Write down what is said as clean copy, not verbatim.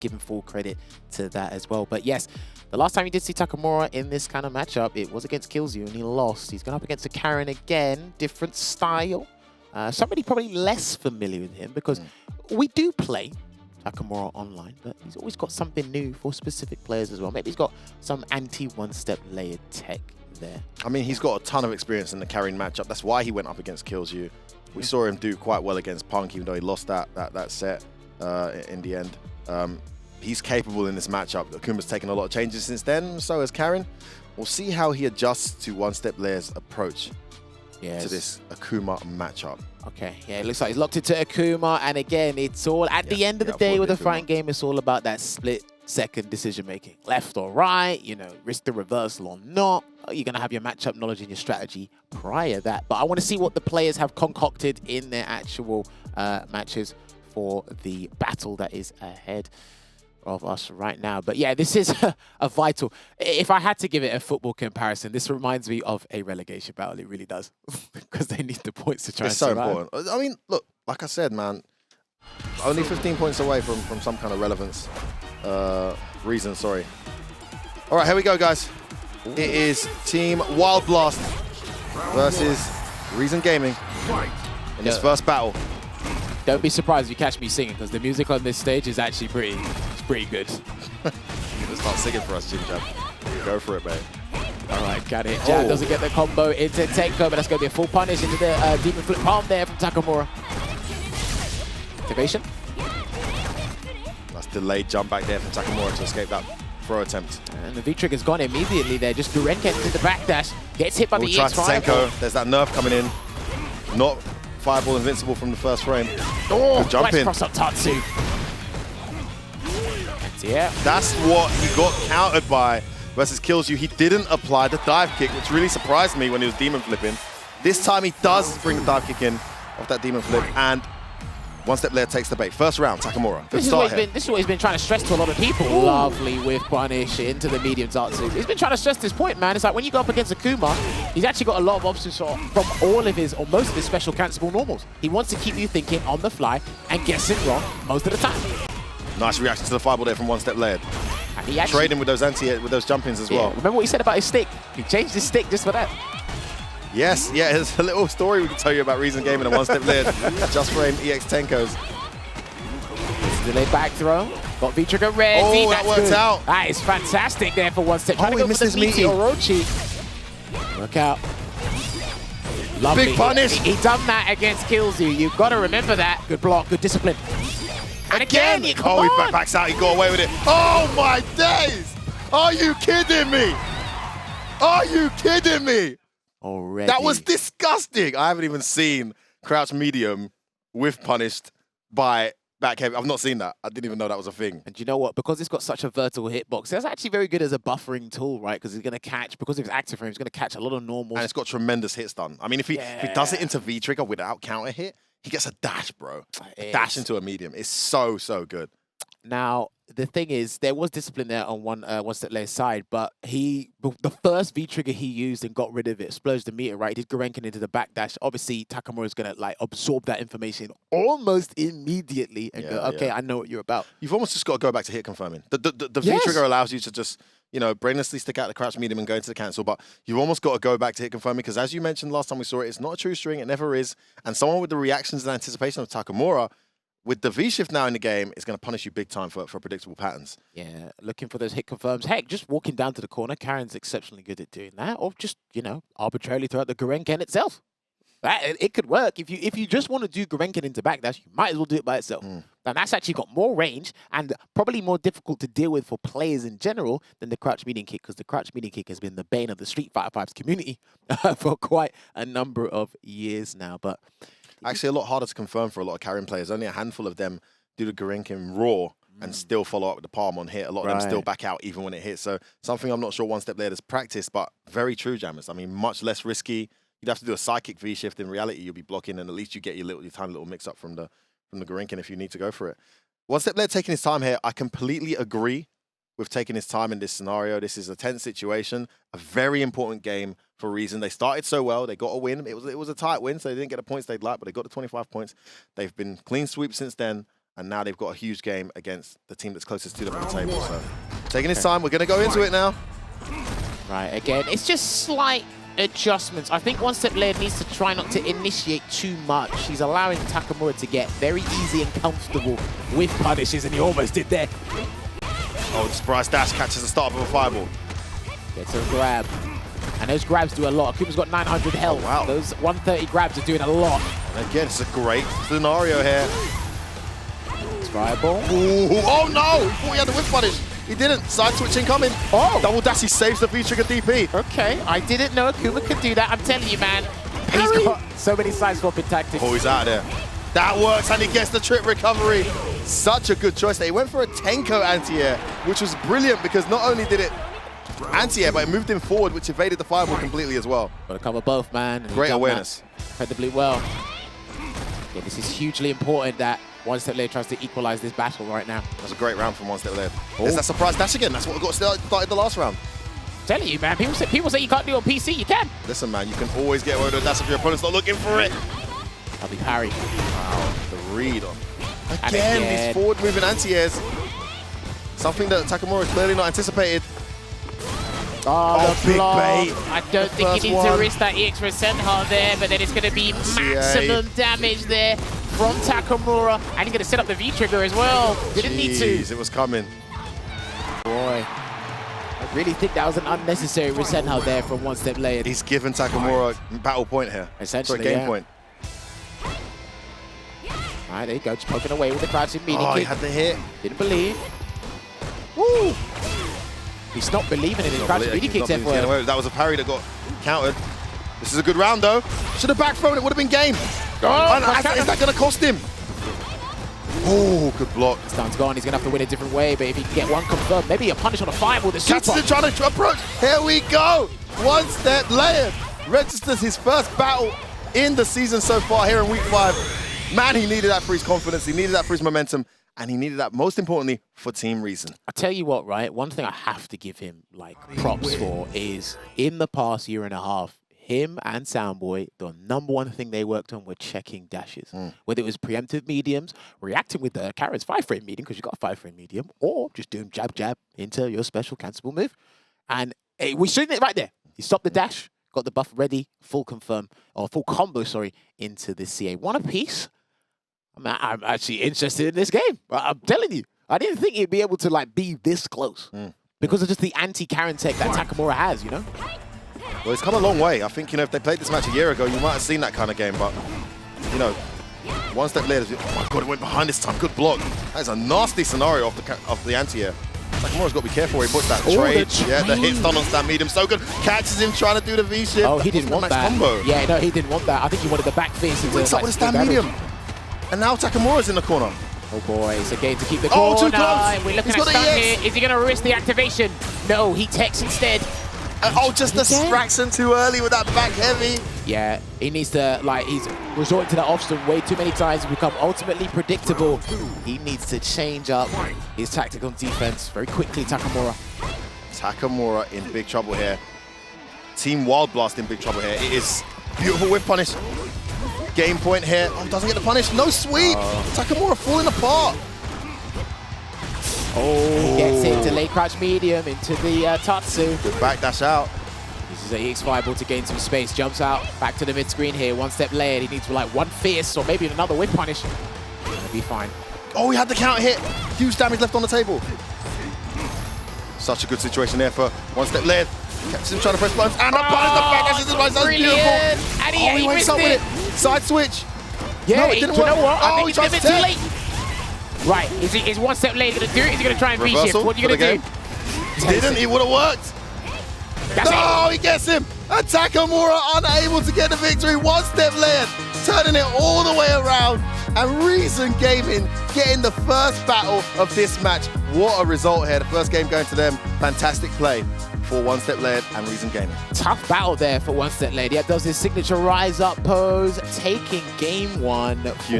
give him full credit to that as well. But yes, the last time you did see Takamura in this kind of matchup, it was against Killzoo and he lost. He's going up against a Karin again, different style. Somebody probably less familiar with him because we do play Takamura online, but he's always got something new for specific players as well. Maybe he's got some anti-one-step-layered tech there. I mean, he's got a ton of experience in the Karin matchup. That's why he went up against Killzoo. We saw him do quite well against Punk, even though he lost that set in the end. He's capable in this matchup. Akuma's taken a lot of changes since then, so has Karin. We'll see how he adjusts to OneStepLayed's approach to this Akuma matchup. Okay, yeah, it looks like he's locked into Akuma, and again, it's all, at the end of the day with a fighting game, it's all about that split-second decision-making. Left or right, you know, risk the reversal or not. You're going to have your matchup knowledge and your strategy prior to that. But I want to see what the players have concocted in their actual matches for the battle that is ahead of us right now. But yeah, this is a vital. If I had to give it a football comparison, this reminds me of a relegation battle. It really does, because they need the points to try and survive. It's so important. I mean, look, like I said, man, only 15 points away from some kind of relevance reason. Sorry. All right, here we go, guys. It is Team Wild Blast versus Reason Gaming in this first battle. Don't be surprised if you catch me singing, because the music on this stage is actually pretty good. Let's start singing for us, Jim Jab. Go for it, mate. All right, got it. Jab doesn't get the combo into Tenko, but that's going to be a full punish into the Demon Flip Palm there from Takamura. Activation. Nice delayed jump back there from Takamura to escape that throw attempt. And the V-Trigger's gone immediately there. Just Guren gets into the backdash. Gets hit by the EX Tenko. There's that nerf coming in. Not Fireball invincible from the first frame. Oh, jump in. Cross up Tatsu. Yeah. That's what he got countered by versus Killzoo. He didn't apply the dive kick, which really surprised me when he was demon flipping. This time he does bring the dive kick in off that demon flip, and OneStepLayered takes the bait. First round, Takamura. Good start here. This is what he's been trying to stress to a lot of people. Ooh. Lovely with punish into the medium Tatsu. He's been trying to stress this point, man. It's like when you go up against Akuma, he's actually got a lot of options from all of his, or most of his special cancelable normals. He wants to keep you thinking on the fly and guessing wrong most of the time. Nice reaction to the fireball there from OneStepLayered. Trading with those jump-ins as well. Remember what he said about his stick? He changed his stick just for that. Yes, yeah, there's a little story we can tell you about Reason Gaming and OneStepLayered. Just frame EX Tenkos. Delayed back throw. Got V-Trigger ready. Oh, that worked out. That is fantastic there for OneStep. Trying to go missed for the his meaty Orochi. Work out. Lovely. Big punish. He done that against Killzoo. You've got to remember that. Good block, good discipline. And again, he he backs out. He got away with it. Oh my days! Are you kidding me? Are you kidding me? Already. That was disgusting. I haven't even seen crouch medium with punished by back heavy. I've not seen that. I didn't even know that was a thing. And you know what? Because it's got such a vertical hitbox, that's actually very good as a buffering tool, right? Because it's going to catch, because of its active frame, it's going to catch a lot of normals. And it's got tremendous hit stun. I mean, if he does it into V-Trigger without counter hit, he gets a dash, bro. A dash into a medium. It's so, so good. Now, the thing is, there was discipline there on OneStepLayed's side, but the first V-Trigger he used and got rid of it, exploded the meter, right? He did Gurenkin into the backdash. Obviously, Takamura is going to like absorb that information almost immediately and go, okay, I know what you're about. You've almost just got to go back to hit confirming. The V-Trigger allows you to just, you know, brainlessly stick out the crouch medium and go into the cancel, but you've almost got to go back to hit confirming because as you mentioned last time we saw it, it's not a true string, it never is. And someone with the reactions and anticipation of Takamura, with the V-shift now in the game, it's going to punish you big time for predictable patterns. Yeah, looking for those hit confirms. Heck, just walking down to the corner, Karin's exceptionally good at doing that, or just, you know, arbitrarily throw out the Gurenkin itself. It could work. If you just want to do Gurenkin into backdash, you might as well do it by itself. And that's actually got more range and probably more difficult to deal with for players in general than the crouch medium kick, because the crouch medium kick has been the bane of the Street Fighter V's community for quite a number of years now. But actually, a lot harder to confirm for a lot of Karin players. Only a handful of them do the Gurenkin raw and still follow up with the palm on hit. A lot of them still back out even when it hits. So something I'm not sure OneStepLayered has practiced, but very true, Jammers. I mean, much less risky. You'd have to do a psychic V-shift. In reality, you'll be blocking, and at least you get your tiny little mix-up from the Gurenkin if you need to go for it. OneStepLayered taking his time here. I completely agree with taking his time in this scenario. This is a tense situation, a very important game for a reason. They started so well. They got a win. It was a tight win, so they didn't get the points they'd like, but they got the 25 points. They've been clean sweep since then. and now they've got a huge game against the team that's closest to them on the table. So taking his time, we're going to go into it now. Right, again, it's just slight adjustments. I think OneStepLayered needs to try not to initiate too much. He's allowing Takamura to get very easy and comfortable with punishes, and he almost did there. Oh, the surprise dash catches the start of a fireball. Gets a grab. And those grabs do a lot. Akuma's got 900 health. Oh, wow. Those 130 grabs are doing a lot. And again, it's a great scenario here. Fireball. Ooh, oh no! He thought he had the whip punish. He didn't. Side switch incoming. Oh! Double dash, he saves the V-trigger DP. Okay, I didn't know Akuma could do that. I'm telling you, man. He's got so many side swapping tactics. Oh, he's out of there. That works, and he gets the trip recovery. Such a good choice there. He went for a Tenko anti-air, which was brilliant because not only did it anti-air, but it moved him forward, which evaded the fireball completely as well. Got to cover both, man. Great awareness. Incredibly well. Yeah, this is hugely important that OneStepLayered tries to equalize this battle right now. That's a great round from OneStepLayered. Oh. There's that surprise dash again. That's what got started the last round. I'm telling you, man. People say you can't do it on PC. You can. Listen, man, you can always get away with a dash if your opponent's not looking for it. I'll be parried. Wow, the read on. Again, these forward-moving anti-airs. Something that Takamura clearly not anticipated. Oh, the big block. bait. I don't think he needs to risk that EX for a Senha there, but then it's going to be maximum damage there from Takamura. And he's going to set up the V-trigger as well. Didn't need to. It was coming. Boy. I really think that was an unnecessary Senha there from OneStepLayered. He's given Takamura a battle point here. Essentially, game point. All right, there you go. Just poking away with the crouching meaty Oh, kick. he had the hit. Didn't believe. Woo! He's not believing in his crouching meaty kicks, F-word. That was a parry that got countered. This is a good round, though. Should have back thrown. It would have been game. Oh, is that going to cost him? Oh, good block. This time's gone. He's going to have to win a different way, but if he can get one confirmed, maybe a punish on a fireball. The Catches him trying to approach. Here we go. OneStepLayered registers his first battle in the season so far here in week 5. Man, he needed that for his confidence. He needed that for his momentum. And he needed that, most importantly, for team reason. I tell you what, right? One thing I have to give him like props for is in the past year and a half, him and Soundboy, the #1 thing they worked on were checking dashes. Whether it was preemptive mediums, reacting with the Karin's 5-frame medium, because you got a 5-frame medium, or just doing jab, jab into your special cancelable move. And we're shooting it right there. He stopped the dash, got the buff ready, full combo, sorry, into the CA. One apiece. I'm actually interested in this game. I'm telling you. I didn't think he'd be able to like be this close because of just the anti-Karin tech that Takamura has, you know? Well, it's come a long way. I think, you know, if they played this match a year ago, you might have seen that kind of game. But, you know, OneStepLayered, oh my God, it went behind this time. Good block. That is a nasty scenario off the anti-air. Takamura's got to be careful where he puts that trade. Yeah, the hit's done on Stan Medium. So good. Catches him trying to do the V-shift. Oh, he didn't want that. Combo. Yeah, no, he didn't want that. I think he wanted the back face. He wakes up with a Stan Medium. And now Takamura's in the corner. Oh boy, it's a game to keep the corner. Oh, too close. We're looking at stun here. Is he going to risk the activation? No, he techs instead. Oh, just the distraction too early with that back heavy. Yeah, he needs to, like, he's resorting to that off-stun way too many times, become ultimately predictable. He needs to change up his tactic on defense very quickly, Takamura. Takamura in big trouble here. Team Wild Blast in big trouble here. It is beautiful whip punish. Game point here. Oh, doesn't get the punish. No sweep. Takamura falling apart. Oh, gets it. Delay crouch medium into the Tatsu. Good back dash out. This is a EX fireball to gain some space. Jumps out back to the mid screen here. OneStepLayered. He needs like one fierce or maybe another whip punish. Gonna be fine. Oh, he had the counter hit. Huge damage left on the table. Such a good situation there for OneStepLayered. Catches him trying to press buttons and the punish. The back dash is right. That's beautiful. And he wakes up with it. Side switch. Yeah, no, it didn't work. You know what? I Oh, think he it's a tried bit to too late. Right, is OneStepLayered going to do it? Is he going to try and V-shift? What are you going to do? Didn't, it would have worked. No, he gets him. And Takamura unable to get the victory. OneStepLayered turning it all the way around. And Reason Gaming getting the first battle of this match. What a result here. The first game going to them. Fantastic play for OneStepLayered and Reason Gaming. Tough battle there for OneStepLayered. Yeah, does his signature rise up pose, taking game 1 for